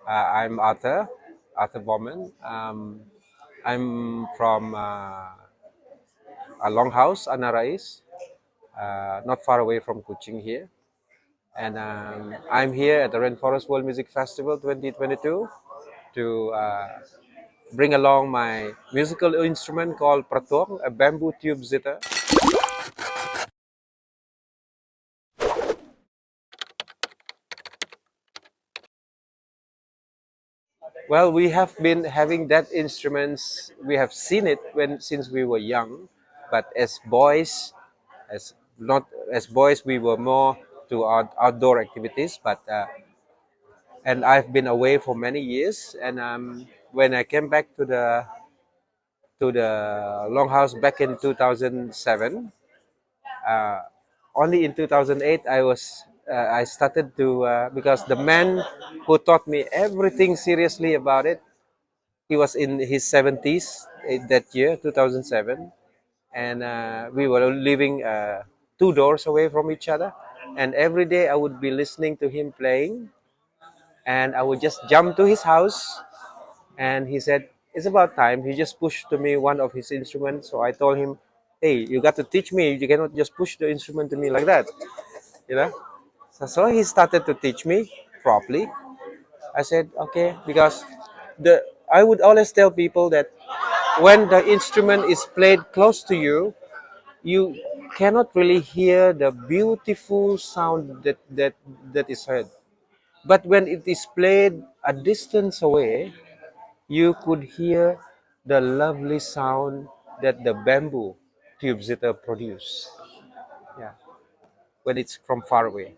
I'm Arthur Borman. I'm from a longhouse, Anarais, not far away from Kuching here. And I'm here at the Rainforest World Music Festival 2022 to bring along my musical instrument called Pratuokng, a bamboo tube zither. Well, we have been having that instruments. We have seen it since we were young, but as boys, as not as boys, we were more to outdoor activities. And I've been away for many years. And when I came back to the longhouse back in 2007, uh, only in 2008 I started to because the man who taught me everything seriously about it, he was in his 70s that year, 2007, and we were living two doors away from each other. And every day I would be listening to him playing, and I would just jump to his house. And he said, "It's about time." He just pushed to me one of his instruments. So I told him, "Hey, you got to teach me. You cannot just push the instrument to me like that, you know." So he started to teach me properly. I said, "Okay," because the I would always tell people that when the instrument is played close to you, you cannot really hear the beautiful sound that is heard. But when it is played a distance away, you could hear the lovely sound that the bamboo tube zither produce. Yeah, when it's from far away.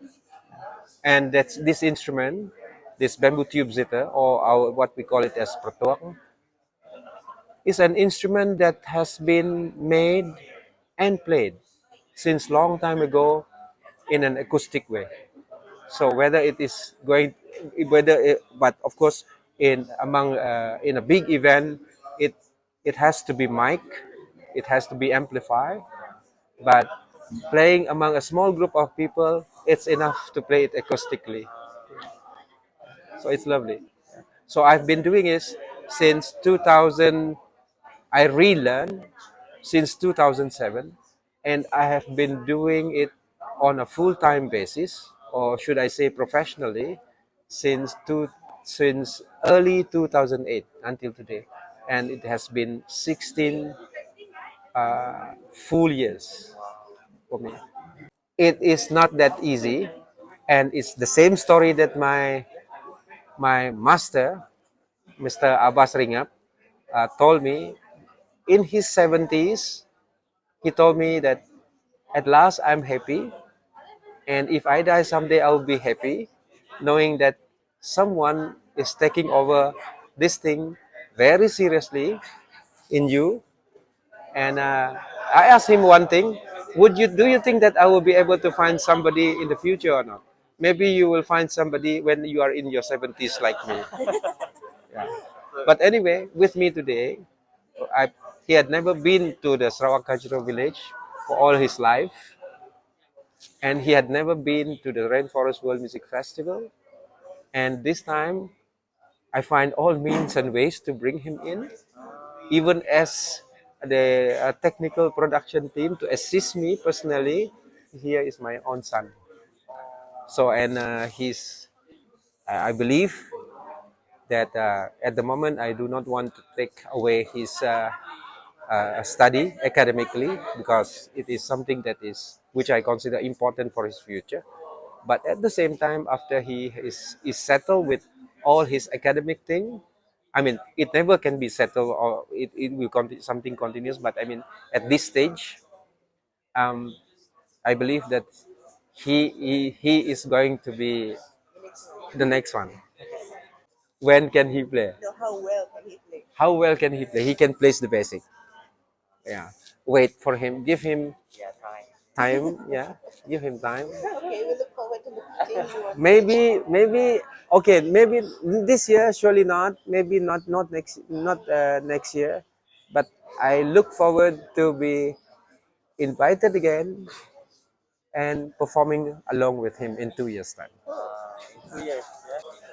And that's this instrument, this bamboo tube zither, or what we call it as Pratuokng, is an instrument that has been made and played since long time ago in an acoustic way. So whether it is going, whether it, but of course in a big event, it it has to be mic, it has to be amplified. But playing among a small group of people, it's enough to play it acoustically. So it's lovely. So I've been doing it since 2000. I relearned since 2007, and I have been doing it on a full-time basis, or should I say professionally, since early 2008 until today, and it has been 16 full years for me. It is not that easy, and it's the same story that my master, Mr. Abbas Ringap, told me in his 70s. He told me that at last I'm happy, and if I die someday, I will be happy, knowing that someone is taking over this thing very seriously in you. And I asked him one thing: do you think that I will be able to find somebody in the future or not? Maybe you will find somebody when you are in your 70s like me. Yeah. But anyway, with me today, I, he had never been to the Sarawak Cultural Village for all his life, and he had never been to the Rainforest World Music Festival. And this time, I find all means and ways to bring him in, even as the technical production team to assist me personally. Here is my own son. So, and I believe that at the moment, I do not want to take away his study academically, because it is something that is which I consider important for his future. But at the same time, after is settled with all his academic thing, I mean, it never can be settled, or it will something continuous. But I mean, at this stage, um, I believe that he is going to be the next one. When can he play? No, how well can he play? How well can he play? He can place the basic. Yeah. Wait for him. Give him time. Yeah. Give him time. Okay, we look forward to meeting you. Maybe. Okay. Maybe this year. Surely not. Maybe not next. Not next year. But I look forward to be invited again and performing along with him in 2 years time. 2 years.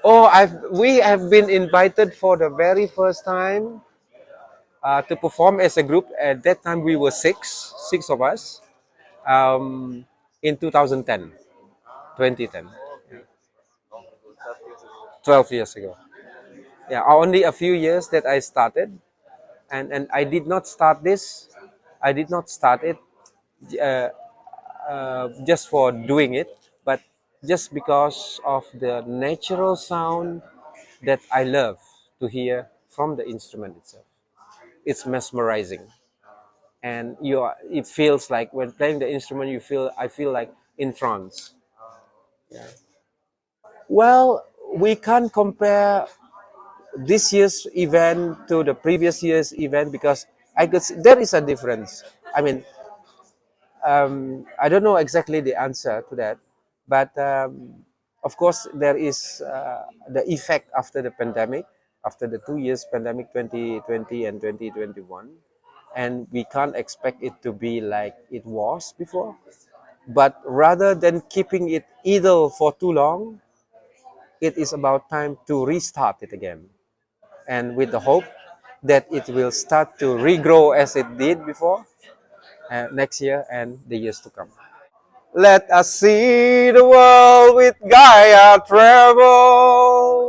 Oh, we have been invited for the very first time to perform as a group. At that time, we were six of us, um, in 2010, 2010, 12 years ago. Yeah, only a few years that I started, and I did not start this. I did not start it uh, just for doing it, but just because of the natural sound that I love to hear from the instrument itself. It's mesmerizing, and it feels like when playing the instrument, I feel like in trance. Yeah. Well, we can't compare this year's event to the previous year's event because I guess there is a difference. I mean, I don't know exactly the answer to that, but of course there is the effect after the pandemic, after the 2 years pandemic, 2020 and 2021, and we can't expect it to be like it was before. But rather than keeping it idle for too long, it is about time to restart it again, and with the hope that it will start to regrow as it did before, next year and the years to come. Let us see the world with Gaya travel.